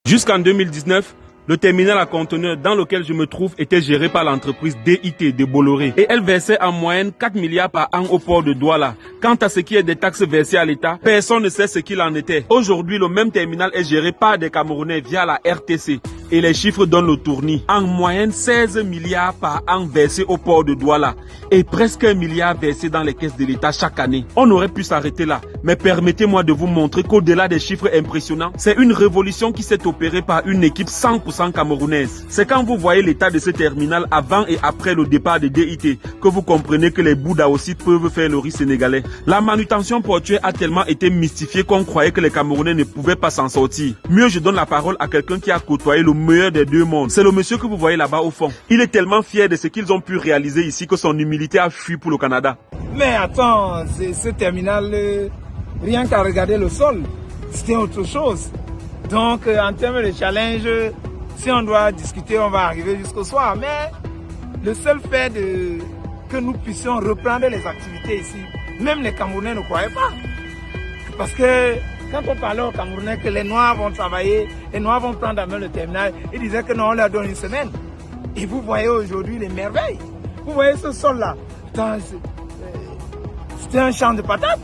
Jusqu'en 2019, le terminal à conteneurs dans lequel je me trouve était géré par l'entreprise DIT de Bolloré et elle versait en moyenne 4 milliards par an au port de Douala. Quant à ce qui est des taxes versées à l'État, personne ne sait ce qu'il en était. Aujourd'hui, le même terminal est géré par des Camerounais via la RTC. Et les chiffres donnent le tournis. En moyenne, 16 milliards par an versés au port de Douala et presque 1 milliard versés dans les caisses de l'État chaque année. On aurait pu s'arrêter là, mais permettez-moi de vous montrer qu'au-delà des chiffres impressionnants, c'est une révolution qui s'est opérée par une équipe 100% camerounaise. C'est quand vous voyez l'état de ce terminal avant et après le départ de DIT que vous comprenez que les Bouddhas aussi peuvent faire le riz sénégalais. La manutention portuaire a tellement été mystifiée qu'on croyait que les Camerounais ne pouvaient pas s'en sortir. Mieux, je donne la parole à quelqu'un qui a côtoyé le meilleur des deux mondes. C'est le monsieur que vous voyez là-bas au fond. Il est tellement fier de ce qu'ils ont pu réaliser ici que son humilité a fui pour le Canada. Mais attends, ce terminal, rien qu'à regarder le sol, c'était autre chose. Donc en termes de challenge, si on doit discuter, on va arriver jusqu'au soir. Mais le seul fait que nous puissions reprendre les activités ici, même les Camerounais ne croyaient pas. Parce que quand on parlait aux Camerounais que les Noirs vont travailler, les Noirs vont prendre en main le terminal, ils disaient que non, on leur donne une semaine. Et vous voyez aujourd'hui les merveilles. Vous voyez ce sol-là. C'était un champ de patates.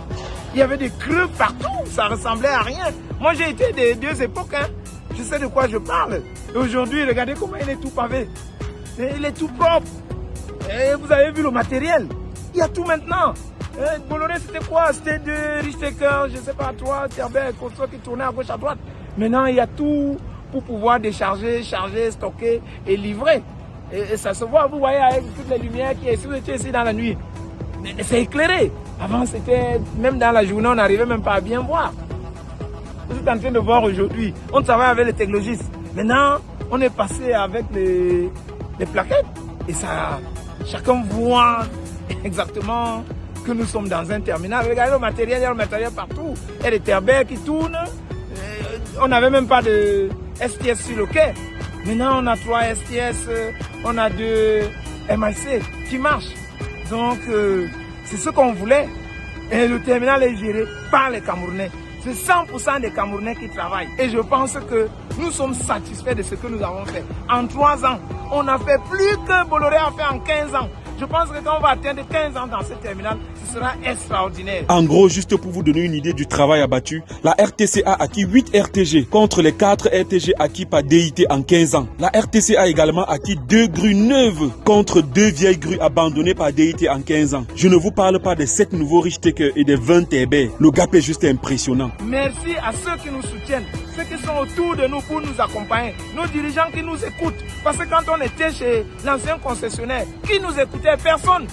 Il y avait des creux partout, ça ressemblait à rien. Moi j'ai été des deux époques, hein. Je sais de quoi je parle. Et aujourd'hui, regardez comment il est tout pavé. Il est tout propre. Et vous avez vu le matériel. Il y a tout maintenant. Bolloré, c'était quoi? C'était de Richtecker, je ne sais pas, 3, Terber, Costaud qui tournaient à gauche, à droite. Maintenant, il y a tout pour pouvoir décharger, charger, stocker et livrer. Et ça se voit, vous voyez, avec toutes les lumières qui est. Si vous étiez ici dans la nuit, c'est éclairé. Avant, c'était, même dans la journée, on n'arrivait même pas à bien voir. Vous êtes en train de voir aujourd'hui, on travaille avec les technologistes. Maintenant, on est passé avec les plaquettes. Et ça, chacun voit exactement que nous sommes dans un terminal. Regardez le matériel, il y a le matériel partout. Il y a des Terber qui tournent. On n'avait même pas de STS sur le quai. Maintenant, on a 3 STS, on a 2 MIC qui marchent. Donc, c'est ce qu'on voulait. Et le terminal est géré par les Camerounais. C'est 100% des Camerounais qui travaillent. Et je pense que nous sommes satisfaits de ce que nous avons fait. En 3 ans, on a fait plus que Bolloré a fait en 15 ans. Je pense que quand on va atteindre 15 ans dans ce terminal, ce sera extraordinaire. En gros, juste pour vous donner une idée du travail abattu, la RTC a acquis 8 RTG contre les 4 RTG acquis par DIT en 15 ans. La RTC a également acquis 2 grues neuves contre 2 vieilles grues abandonnées par DIT en 15 ans. Je ne vous parle pas des 7 nouveaux Richtecker et des 20 Terber. Le gap est juste impressionnant. Merci à ceux qui nous soutiennent, ceux qui sont autour de nous pour nous accompagner, nos dirigeants qui nous écoutent. Parce que quand on était chez l'ancien concessionnaire, qui nous écoutait? Personne.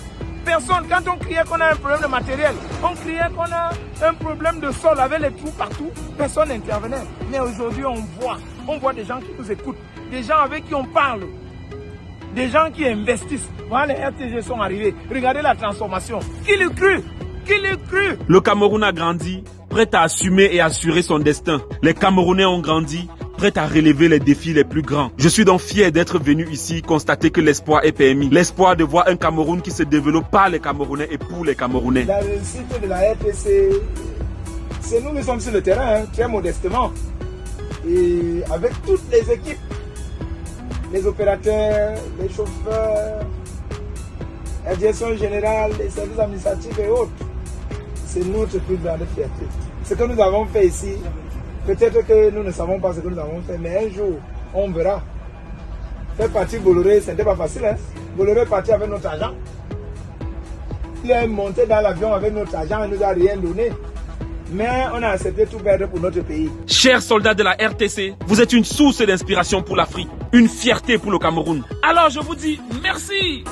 Personne. Quand on criait qu'on a un problème de matériel, on criait qu'on a un problème de sol avec les trous partout, personne n'intervenait. Mais aujourd'hui, on voit des gens qui nous écoutent, des gens avec qui on parle, des gens qui investissent. Voilà, les RTG sont arrivés. Regardez la transformation. Qui l'eût cru? Qui l'eût cru? Le Cameroun a grandi, prêt à assumer et assurer son destin. Les Camerounais ont grandi, prêt à relever les défis les plus grands. Je suis donc fier d'être venu ici constater que l'espoir est permis. L'espoir de voir un Cameroun qui se développe par les Camerounais et pour les Camerounais. La réussite de la RTC, c'est nous qui sommes sur le terrain, hein, très modestement. Et avec toutes les équipes, les opérateurs, les chauffeurs, la direction générale, les services administratifs et autres, c'est notre plus grande fierté. Ce que nous avons fait ici, peut-être que nous ne savons pas ce que nous avons fait, mais un jour, on verra. Faire partir Bolloré, ce n'était pas facile. Hein? Bolloré est parti avec notre argent. Il est monté dans l'avion avec notre argent et ne nous a rien donné. Mais on a accepté tout perdre pour notre pays. Chers soldats de la RTC, vous êtes une source d'inspiration pour l'Afrique, une fierté pour le Cameroun. Alors je vous dis merci.